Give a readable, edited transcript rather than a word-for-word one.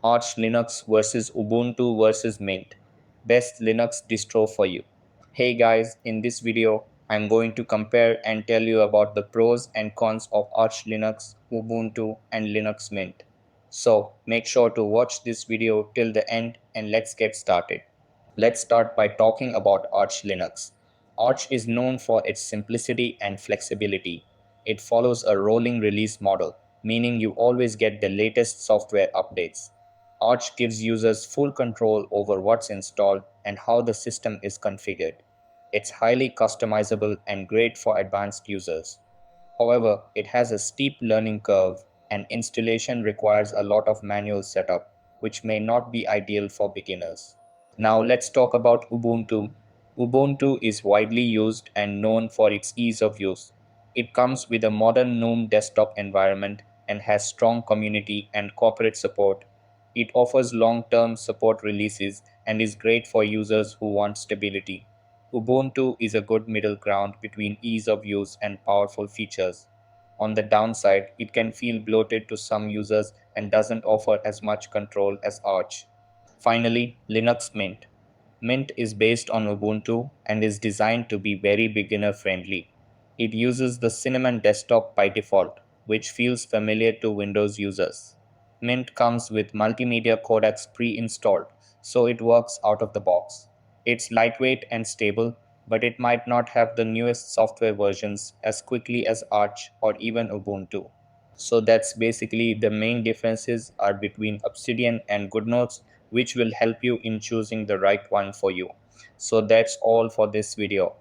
Arch Linux versus Ubuntu versus Mint. Best Linux distro for you. Hey guys, in this video, I'm going to compare and tell you about the pros and cons of Arch Linux, Ubuntu, and Linux Mint. So make sure to watch this video till the end and let's get started. Let's start by talking about Arch Linux. Arch is known for its simplicity and flexibility. It follows a rolling release model, meaning you always get the latest software updates. Arch gives users full control over what's installed and how the system is configured. It's highly customizable and great for advanced users. However, it has a steep learning curve and installation requires a lot of manual setup, which may not be ideal for beginners. Now let's talk about Ubuntu. Ubuntu is widely used and known for its ease of use. It comes with a modern GNOME desktop environment and has strong community and corporate support. It offers long-term support releases and is great for users who want stability. Ubuntu is a good middle ground between ease of use and powerful features. On the downside, it can feel bloated to some users and doesn't offer as much control as Arch. Finally, Linux Mint. Mint is based on Ubuntu and is designed to be very beginner friendly. It uses the Cinnamon desktop by default, which feels familiar to Windows users. Mint comes with multimedia codecs pre-installed, so it works out of the box. It's lightweight and stable, but it might not have the newest software versions as quickly as Arch or even Ubuntu. So that's basically the main differences are between Obsidian and GoodNotes, which will help you in choosing the right one for you. So that's all for this video.